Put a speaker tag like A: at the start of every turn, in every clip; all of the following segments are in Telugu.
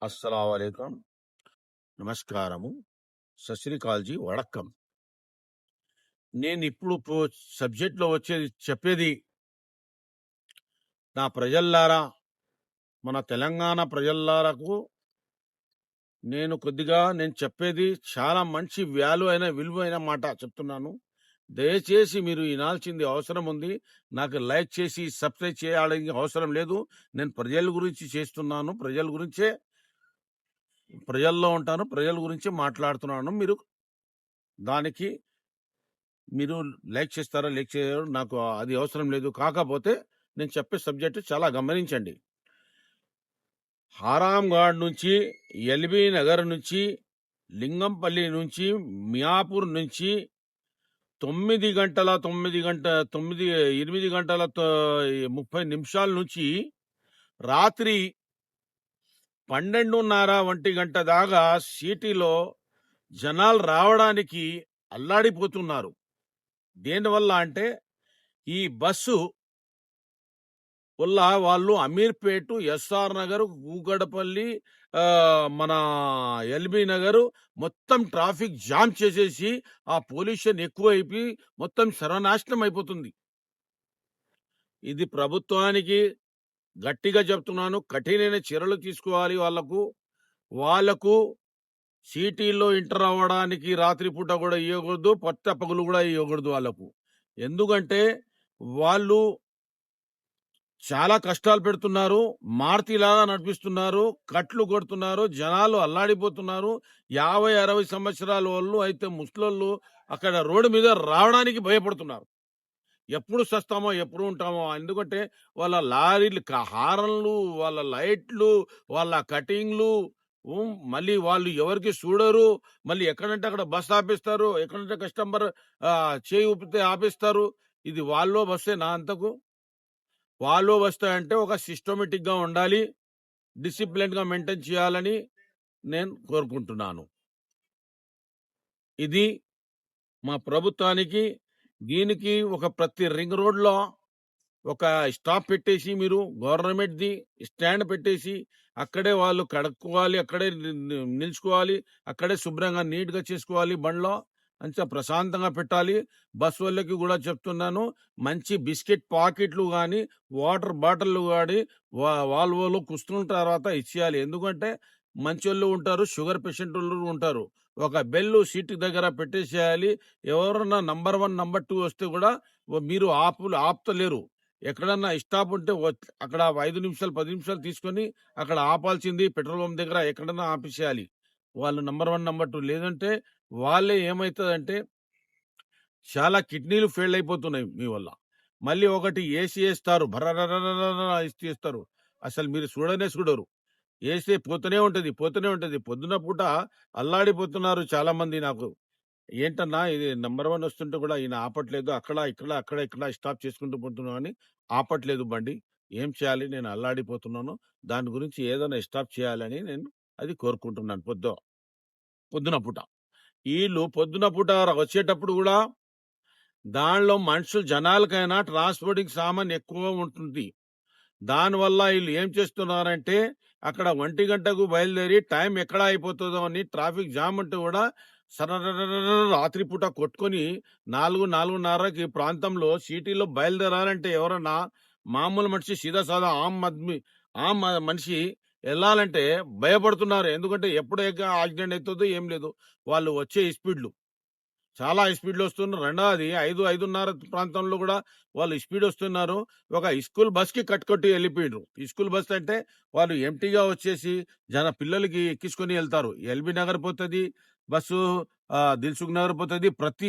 A: అస్సలాముఅలైకుం. నమస్కారము. సశ్రీకాల్జీ వడక్కం. నేనిప్పుడు సబ్జెక్ట్‌లో చెప్పేది నా ప్రజల్లారా, మన తెలంగాణ ప్రజల్లారకు నేను చెప్పేది చాలా మంచి విలువైన మాట చెప్తున్నాను. దయచేసి మీరు వినాల్సింది అవసరం ఉంది. నాకు లైక్ చేసి సబ్స్క్రైబ్ చేయాలని అవసరం లేదు. నేను ప్రజల గురించి చేస్తున్నాను. ప్రజల్లో ఉంటాను. ప్రజల గురించి మాట్లాడుతున్నాను. దానికి మీరు లైక్ చేస్తారా, లైక్ చేయరు నాకు అది అవసరం లేదు. కాకపోతే నేను చెప్పే సబ్జెక్టు చాలా గమనించండి. హారాంఘాట్ నుంచి, ఎల్బీ నగర్ నుంచి, లింగంపల్లి నుంచి, మియాపూర్ నుంచి 8 గంటల 30 నిమిషాల నుంచి రాత్రి 12:30, 1 గంట దాకా సిటీలో జనాలు రావడానికి అల్లాడిపోతున్నారు. దేనివల్ల అంటే ఈ బస్సు వల్ల వాళ్ళు అమీర్పేట, ఎస్ఆర్ నగర్, కూకడపల్లి, మన ఎల్బీ నగర్ మొత్తం ట్రాఫిక్ జామ్ చేసేసి ఆ పొల్యూషన్ ఎక్కువైపోయి మొత్తం సర్వనాశనం అయిపోతుంది. ఇది ప్రభుత్వానికి గట్టిగా చెప్తున్నాను, కఠినమైన చర్యలు తీసుకోవాలి. వాళ్లకు సిటీలో ఎంటర్ అవ్వడానికి రాత్రిపూట కూడా ఇవ్వకూడదు, పగలు కూడా ఇవ్వకూడదు వాళ్ళకు. ఎందుకంటే వాళ్ళు చాలా కష్టాలు పెడుతున్నారు, మారుతిలాగా నడిపిస్తున్నారు, కట్లు కొడుతున్నారు, జనాలు అల్లాడిపోతున్నారు. 50-60 సంవత్సరాల వాళ్ళు అయితే ముసలోళ్ళు అక్కడ రోడ్డు మీద రావడానికి భయపడుతున్నారు. ఎప్పుడు సస్తామో, ఎప్పుడు ఉంటామో. ఎందుకంటే వాళ్ళ లారీలు, హారన్లు, వాళ్ళ లైట్లు, వాళ్ళ కటింగ్లు, మళ్ళీ వాళ్ళు ఎవరికి చూడరు. మళ్ళీ ఎక్కడంటే అక్కడ బస్ ఆపేస్తారు, ఎక్కడంటే కస్టమర్ చేయి ఊపితే ఆపేస్తారు. ఇది వాళ్ళో బస్సే నా అంతకు. వాళ్ళు వస్తాయంటే ఒక సిస్టమేటిక్ గా ఉండాలి, డిసిప్లిన్ గా మెయింటైన్ చేయాలని నేను కోరుకుంటున్నాను. ఇది మా ప్రభుత్వానికి, దీనికి ఒక ప్రతి రింగ్ రోడ్ లో ఒక స్టాప్ పెట్టేసి, మీరు గవర్నమెంట్ ది స్టాండ్ పెట్టేసి అక్కడే వాళ్ళు కడుక్కోవాలి, అక్కడే నిల్చుకోవాలి, అక్కడే శుభ్రంగా నీట్ గా చేసుకోవాలి. బండ్లో మంచిగా ప్రశాంతంగా పెట్టాలి. బస్ వాళ్ళకి కూడా చెప్తున్నాను, మంచి బిస్కెట్ పాకెట్లు కానీ, వాటర్ బాటిల్ కానీ వాళ్ళు కూర్చున్న తర్వాత ఇచ్చేయాలి. ఎందుకంటే మంచోళ్ళు ఉంటారు, షుగర్ పేషెంట్ ఉంటారు. ఒక బెల్లు సీట్ దగ్గర పెట్టేసేయాలి. ఎవరన్నా నంబర్ 1, నంబర్ 2 వస్తే కూడా మీరు ఆపుతలేరు. ఎక్కడన్నా స్టాప్ ఉంటే అక్కడ 5 నిమిషాలు 10 నిమిషాలు తీసుకొని అక్కడ ఆపాల్సింది. పెట్రోల్ పంప్ దగ్గర ఎక్కడన్నా ఆపేసేయాలి. వాళ్ళు నంబర్ 1, నంబర్ 2. లేదంటే వాళ్ళే ఏమవుతుందంటే చాలా కిడ్నీలు ఫెయిల్ అయిపోతున్నాయి మీ వల్ల. మళ్ళీ ఒకటి ఏసీ వేస్తారు, చేస్తారు. అసలు మీరు చూడరు. ఏసీ పోతూనే ఉంటది. పొద్దున పూట అల్లాడిపోతున్నారు చాలా మంది. నాకు ఏంటన్నా ఇది నంబర్ 1 వస్తుంటే కూడా ఈయన ఆపట్లేదు, అక్కడ స్టాప్ చేసుకుంటూ పోతున్నాం అని ఆపట్లేదు బండి. ఏం చేయాలి? నేను అల్లాడిపోతున్నాను. దాని గురించి ఏదైనా స్టాప్ చేయాలని నేను అది కోరుకుంటున్నాను. పొద్దున పూట వీళ్ళు పొద్దున పూట వచ్చేటప్పుడు కూడా దానిలో జనాలకైనా ట్రాన్స్పోర్టింగ్ సామాన్ ఎక్కువ ఉంటుంది. దానివల్ల వీళ్ళు ఏం చేస్తున్నారంటే అక్కడ 1 గంటకు బయలుదేరి టైం ఎక్కడ అయిపోతుందో అని ట్రాఫిక్ జామ్ అంటే కూడా రాత్రిపూట కొట్టుకొని 4-4:30కి ప్రాంతంలో సిటీలో బయలుదేరాలంటే ఎవరన్నా మామూలు మనిషి, సీదా ఆమ్ మనిషి వెళ్ళాలంటే భయపడుతున్నారు. ఎందుకంటే ఎప్పుడు యాక్సిడెంట్ అవుతుందో ఏం లేదు. వాళ్ళు వచ్చే స్పీడ్లు చాలా స్పీడ్లో వస్తున్నారు. రెండవది 5-5:30 ప్రాంతంలో కూడా వాళ్ళు స్పీడ్ వస్తున్నారు. ఒక స్కూల్ బస్ కి కట్టుకొట్టి వెళ్ళిపోయారు. స్కూల్ బస్ అంటే వాళ్ళు ఎంటీగా వచ్చేసి పిల్లలకి ఎక్కించుకొని వెళ్తారు. ఎల్బీ నగర్ పోతుంది బస్సు, దిల్సుఖ్ నగర్ పోతుంది, ప్రతి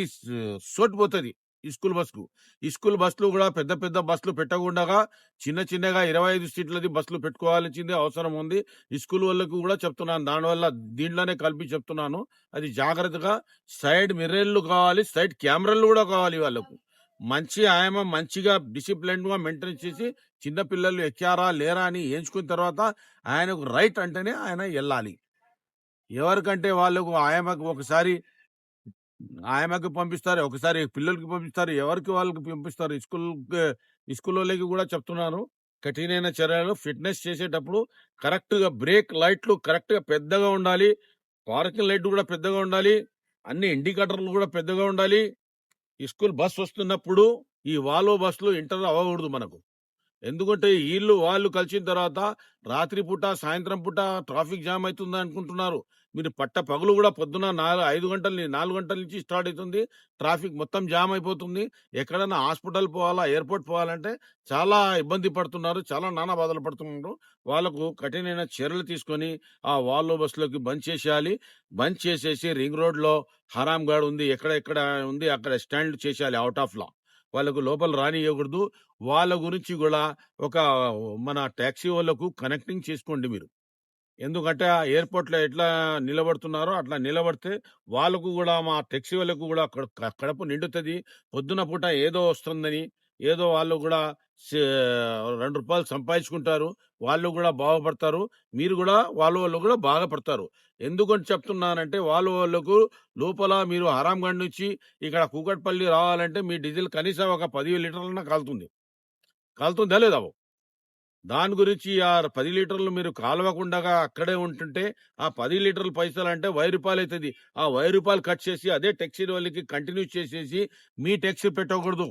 A: చోటు పోతుంది స్కూల్ బస్సులు కూడా పెద్ద పెద్ద బస్సులు పెట్టకుండా చిన్నగా 25 సీట్లది బస్సులు పెట్టుకోవాల్సింది అవసరం ఉంది. స్కూల్ వాళ్ళకు కూడా చెప్తున్నాను, దానివల్ల దీంట్లోనే కలిపి చెప్తున్నాను. అది జాగ్రత్తగా సైడ్ మిర్రర్లు కావాలి, సైడ్ కెమెరాలు కూడా కావాలి. వాళ్ళకు మంచిగా డిసిప్లిన్ గా మెయింటైన్ చేసి చిన్న పిల్లలు ఎక్కారా లేరా అని ఎంచుకున్న తర్వాత ఆయనకు రైట్ అంటేనే ఆయన వెళ్ళాలి. ఎవరికంటే వాళ్ళకు ఒకసారి ఆయమ్మకి పంపిస్తారు, ఒకసారి పిల్లలకి పంపిస్తారు, ఎవరికి వాళ్ళకి పంపిస్తారు. స్కూల్ వాళ్ళకి కూడా చెప్తున్నాను, కఠినమైన చర్యలు ఫిట్‌నెస్ చేసేటప్పుడు కరెక్ట్‌గా బ్రేక్ లైట్లు కరెక్ట్‌గా పెద్దగా ఉండాలి. పార్కింగ్ లైట్ కూడా పెద్దగా ఉండాలి. అన్ని ఇండికేటర్లు కూడా పెద్దగా ఉండాలి. ఈ స్కూల్ బస్ వస్తున్నప్పుడు ఈ వాల్వో బస్‌లు ఎంటర్ అవ్వకూడదు మనకు. ఎందుకంటే ఈళ్ళు, వాళ్ళు కలిసిన తర్వాత రాత్రి పూట, సాయంత్రం పూట ట్రాఫిక్ జామ్ అయితుందనుకుంటున్నారు. మీరు పగలు గూడా పొద్దున 5 గంటలు 4 గంటల నుంచి స్టార్ట్ అయితుంది. ట్రాఫిక్ మొత్తం జామ్ అయిపోతుంది. ఎక్కడన్నా హాస్పిటల్ పోవాలా, ఎయిర్‌పోర్ట్ పోవాలంటే చాలా ఇబ్బంది పడుతున్నారు. చాలా నానా బాధలు పడుతున్నారు. వాళ్ళకు కఠినమైన చర్యలు తీసుకొని ఆ వాల్వో బస్సులకి బంద్ చేసేయాలి. బంద్ చేసేసి రింగ్ రోడ్‌లో హరాంఘాట్ ఉంది. ఎక్కడ ఉంది అక్కడ స్టాండ్ చేసేయాలి ఔట్ ఆఫ్ లా. వాళ్ళకు లోపల రానియ్యకూడదు. వాళ్ళ గురించి గూడా ఒక మన టాక్సీ వాళ్ళకు కనెక్టింగ్ చేసుకోండి మీరు. ఎందుకంటే ఆ ఎయిర్‌పోర్ట్‌లో ఎట్లా నిలబడుతున్నారో అట్లా నిలబడితే వాళ్ళకు గూడా మా టాక్సీ వాళ్ళకు గూడా కడుపు నిండుతది. పొద్దున పూట ఏదో వస్తుందని, ఏదో వాళ్ళు గూడా సే రూ. 2 సంపాదించుకుంటారు. వాళ్ళు గూడా బాగుపడతారు. మీరు గూడా వాళ్ళు గూడా బాగుపడతారు. ఎందుకని చెప్తున్నానంటే వాళ్ళకు లోపల మీరు హరాంగఢ్ నుంచి ఇక్కడ కూకట్పల్లి రావాలంటే మీ డీజిల్ కనీసం ఒక 10 లీటర్లన్నా కాలుతుంది. కాలుతుందా లేదా? దాని గురించి ఆ 10 లీటర్లు మీరు కాలవకుండగా అక్కడే ఉంటుంటే, ఆ 10 లీటర్ల పైసలంటే రూ. 1000 అయితది. ఆ రూ. 1000 కట్ చేసి అదే టాక్సీ వాళ్ళకి కంటిన్యూ చేసేసి మీ టాక్సీ పెట్టకూడదు.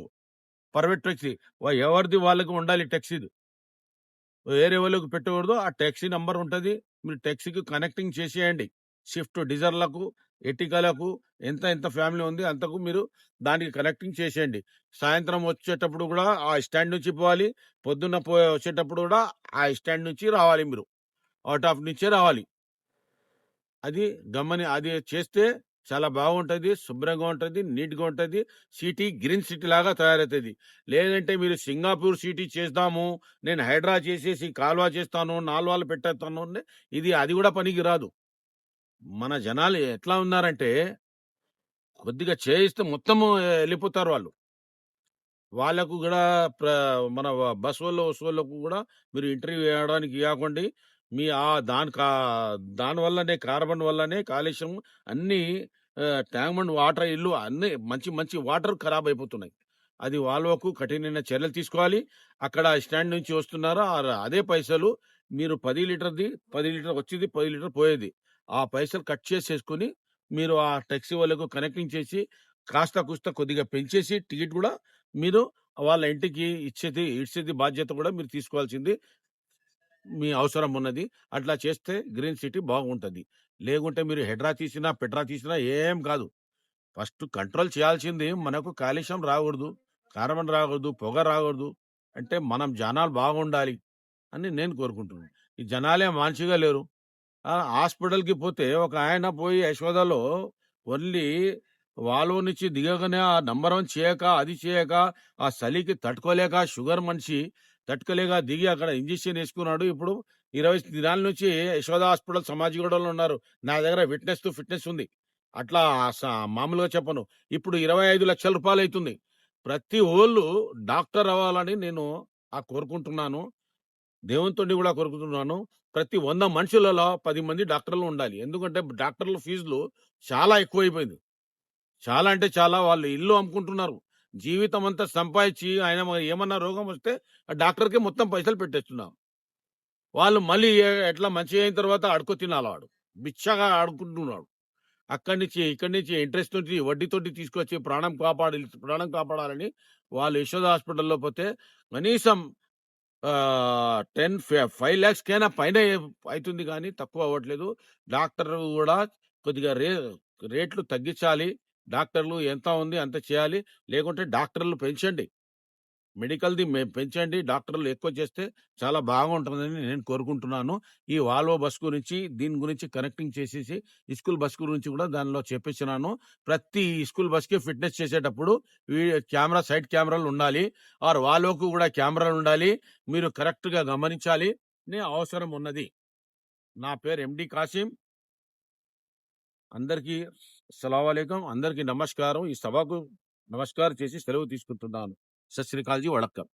A: Private taxi. ఎవరిది వాళ్ళకి ఉండాలి టాక్సీది. వేరే వాళ్ళకి పెట్టకూడదు. ఆ టాక్సీ నంబర్ ఉంటది. మీరు టాక్సీకి కనెక్టింగ్ చేసేయండి. షిఫ్ట్ డీజర్‌లకు, ఎర్టిగాలకు ఎంత ఫ్యామిలీ ఉంది అంతకు మీరు దానికి కనెక్టింగ్ చేసేయండి. సాయంత్రం వచ్చేటప్పుడు గూడా ఆ స్టాండ్ నుంచి పోవాలి. పొద్దున్న వచ్చేటప్పుడు గూడా ఆ స్టాండ్ నుంచి రావాలి మీరు. ఔట్ ఆఫ్ నుంచే రావాలి. అది చేస్తే చాలా బాగుంటది. శుభ్రంగా ఉంటది. నీట్‌గా ఉంటది. సిటీ గ్రీన్ సిటీ లాగా తయారైతది. లేదంటే మీరు సింగాపూర్ సిటీ చేద్దాము, నేను హైడ్రా చేసేసి కాల్వ చేస్తాను, నాల్వాలు పెట్టేస్తాను అంటే అది గూడా పనికి రాదు. మన జనాలు ఎట్లా ఉన్నారంటే కొద్దిగా చేయిస్తే మొత్తము ఎళ్ళిపోతారు వాళ్ళు. వాళ్ళకు గూడా ప్ర మన బస్సోళ్ళకు గూడా మీరు ఇంటర్వ్యూ ఇయ్యడానికి ఇయ్యకండి. మీ దాని వల్లనే కార్బన్ వల్లనే కాలుష్యం అన్నీ ట్యాంక్ బండ్ వాటర్ ఇల్లు అన్నీ మంచి వాటర్ ఖరాబ్ అయిపోతున్నాయి. అది వాళ్ళకు కఠినమైన చర్యలు తీసుకోవాలి. అక్కడ స్టాండ్ నుంచి వస్తున్నారా అదే పైసలు మీరు 10 లీటర్‌ది 10 లీటర్ వచ్చేది 10 లీటర్ పోయేది. ఆ పైసలు కట్ చేసేసుకొని మీరు ఆ టాక్సీ వాళ్ళకు కనెక్టింగ్ చేసి కాస్త కూస్త కొద్దిగా పెంచేసి టికెట్ గూడా మీరు వాళ్ళ ఇంటికి ఇచ్చేది బాధ్యత కూడా మీరు తీసుకోవాల్సింది మీ అవసరం ఉన్నది. అట్లా చేస్తే గ్రీన్ సిటీ బాగుంటది. లేకుంటే మీరు హెడ్రా తీసినా, పెట్రా తీసినా ఏం కాదు. ఫస్ట్ కంట్రోల్ చేయాల్సింది మనకు కాలుష్యం రాకూడదు, కార్బన్ రాకూడదు, పొగ రాకూడదు. అంటే మనం జనాలు బాగుండాలి అని నేను కోరుకుంటున్నాను. ఈ జనాలే మంచిగా లేరు. హాస్పిటల్‌కి పోతే ఒక ఆయన పోయి యశోదలో ఓన్లీ వాల్వో నుంచి దిగగానే ఆ నంబర్ 1 చేయక, అది చేయక, ఆ చలికి తట్టుకోలేక షుగర్ మనిషి తట్టుకోలేక దిగి అక్కడ ఇంజెక్షన్ ఏసుకున్నాడు. ఇప్పుడు 20 దినాల నుంచి యశోద హాస్పిటల్ సమాజిగూడలో ఉన్నారు. నా దగ్గర ఫిట్‌నెస్ ఉంది. అట్లా స మామూలుగా చెప్పను. ఇప్పుడు 25,00,000 రూపాయలైతుంది. ప్రతి ఓళ్ళు డాక్టర్ అవ్వాలని నేను కోరుకుంటున్నాను. దేవునితోని గూడా కోరుకుంటున్నాను. ప్రతి 100 మనుషులలో 10 మంది డాక్టర్లు ఉండాలి. ఎందుకంటే డాక్టర్ల ఫీజులు చాలా ఎక్కువైపోయింది. చాలా అంటే చాలా వాళ్ళు ఇల్లు అమ్ముకుంటున్నారు. జీవితం అంతా సంపాదించి ఆయన ఏమన్నా రోగం వస్తే ఆ డాక్టర్‌కే మొత్తం పైసలు పెట్టేస్తున్నారు. వాళ్ళు మళ్ళీ ఎట్లా మంచిగా అయిన తర్వాత అడుక్కు తినాలి వాడు. బిచ్చగా ఆడుకుంటున్నాడు. ఇక్కడి నుంచి ఇంట్రెస్ట్ తోటి, వడ్డీతోటి తీసుకొచ్చి ప్రాణం కాపాడాలని వాళ్ళు యశోద హాస్పిటల్‌లో పోతే కనీసం 5 లాక్స్‌కైనా పైనే అయితుంది గానీ తక్కువ అవ్వట్లేదు. డాక్టర్లు గూడా కొద్దిగా రేట్లు తగ్గించాలి. డాక్టర్లు ఎంత ఉంది అంత చేయాలి. లేకుంటే డాక్టర్లు పెంచండి. మెడికల్‌ది పెంచండి. డాక్టర్లు ఎక్కువ చేస్తే చాలా బాగుంటుందని నేను కోరుకుంటున్నాను. ఈ వాల్వో బస్ గురించి దీని గురించి కనెక్టింగ్ చేసేసి స్కూల్ బస్ గురించి కూడా దానిలో చెప్పేసినాను. ప్రతి స్కూల్ బస్‌కి ఫిట్‌నెస్ చేసేటప్పుడు సైడ్ కెమెరాలు ఉండాలి. వాల్వోకు కూడా కెమెరాలు ఉండాలి. మీరు కరెక్ట్‌గా గమనించాలి అవసరం ఉన్నది. నా పేరు ఎండి కాసిం. అందరికీ అస్సలాముఅలైకుం. అందరికీ నమస్కారం. ఈ సభకు నమస్కారం చేసి సెలవు తీసుకుంటున్నాను. సత్ శ్రీ అకాల్ జీ. వడక్కం.